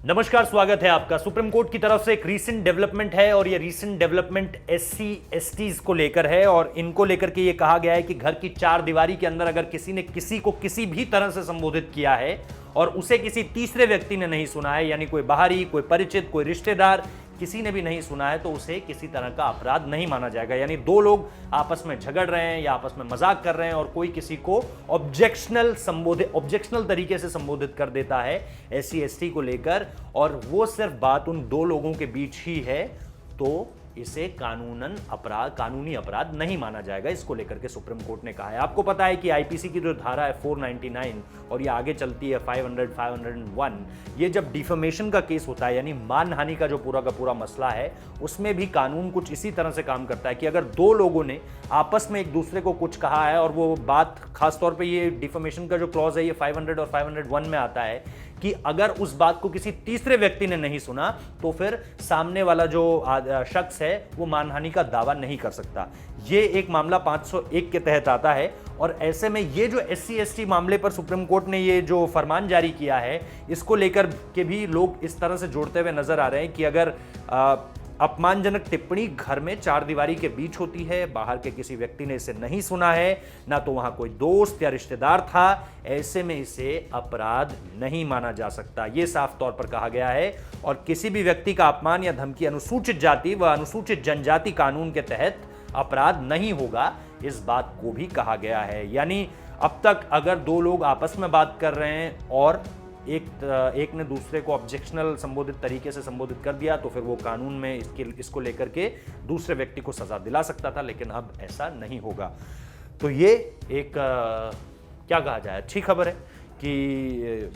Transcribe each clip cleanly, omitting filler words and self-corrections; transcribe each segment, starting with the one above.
नमस्कार, स्वागत है आपका। सुप्रीम कोर्ट की तरफ से एक रीसेंट डेवलपमेंट है और ये रीसेंट डेवलपमेंट एससी एसटीज को लेकर है और इनको लेकर के ये कहा गया है कि घर की चार दीवारी के अंदर अगर किसी ने किसी को किसी भी तरह से संबोधित किया है और उसे किसी तीसरे व्यक्ति ने नहीं सुना है, यानी कोई बाहरी, कोई परिचित, कोई रिश्तेदार, किसी ने भी नहीं सुना है, तो उसे किसी तरह का अपराध नहीं माना जाएगा। यानी दो लोग आपस में झगड़ रहे हैं या आपस में मजाक कर रहे हैं और कोई किसी को ऑब्जेक्शनल तरीके से संबोधित कर देता है एससी एसटी को लेकर, और वो सिर्फ बात उन दो लोगों के बीच ही है, तो इसे कानूनी अपराध नहीं माना जाएगा। इसको लेकर के सुप्रीम कोर्ट ने कहा है। आपको पता है कि आईपीसी की जो धारा है 499 और ये आगे चलती है 500, 501, ये जब डिफेमेशन का केस होता है, यानी मानहानि का जो पूरा का पूरा मसला है, उसमें भी कानून कुछ इसी तरह से काम करता है कि अगर दो लोगों ने आपस में एक दूसरे को कुछ कहा है और वो बात, खासतौर पर ये डिफेमेशन का जो क्लॉज है ये 500 और 501 में आता है कि अगर उस बात को किसी तीसरे व्यक्ति ने नहीं सुना तो फिर सामने वाला जो शख्स है वो मानहानि का दावा नहीं कर सकता। ये एक मामला 501 के तहत आता है और ऐसे में ये जो एससी एसटी मामले पर सुप्रीम कोर्ट ने ये जो फरमान जारी किया है, इसको लेकर के भी लोग इस तरह से जोड़ते हुए नजर आ रहे हैं कि अगर अपमानजनक टिप्पणी घर में चार दीवारी के बीच होती है, बाहर के किसी व्यक्ति ने इसे नहीं सुना है, ना तो वहां कोई दोस्त या रिश्तेदार था, ऐसे में इसे अपराध नहीं माना जा सकता। यह साफ तौर पर कहा गया है। और किसी भी व्यक्ति का अपमान या धमकी अनुसूचित जाति व अनुसूचित जनजाति कानून के तहत अपराध नहीं होगा, इस बात को भी कहा गया है। यानी अब तक अगर दो लोग आपस में बात कर रहे हैं और एक ने दूसरे को ऑब्जेक्शनल संबोधित तरीके से संबोधित कर दिया, तो फिर वो कानून में इसको लेकर के दूसरे व्यक्ति को सजा दिला सकता था, लेकिन अब ऐसा नहीं होगा। तो ये एक क्या कहा जाए, अच्छी खबर है कि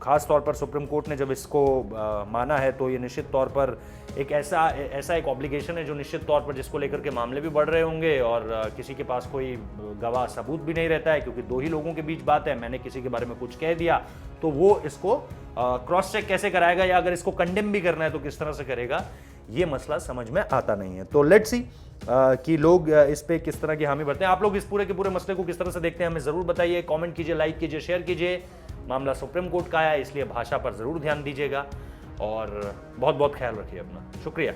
खास तौर पर सुप्रीम कोर्ट ने जब इसको माना है, तो ये निश्चित तौर पर एक ऐसा एक ऑब्लिगेशन है जो निश्चित तौर पर जिसको लेकर के मामले भी बढ़ रहे होंगे और किसी के पास कोई गवाह सबूत भी नहीं रहता है, क्योंकि दो ही लोगों के बीच बात है। मैंने किसी के बारे में कुछ कह दिया तो वो इसको क्रॉस चेक कैसे कराएगा, या अगर इसको कंडेम भी करना है तो किस तरह से करेगा, ये मसला समझ में आता नहीं है। तो लेट्स सी कि लोग इस पे किस तरह की हामी भरते हैं। आप लोग इस पूरे के पूरे मसले को किस तरह से देखते हैं, हमें जरूर बताइए। कमेंट कीजिए, लाइक कीजिए, शेयर कीजिए। मामला सुप्रीम कोर्ट का है, इसलिए भाषा पर जरूर ध्यान दीजिएगा और बहुत बहुत ख्याल रखिए अपना। शुक्रिया।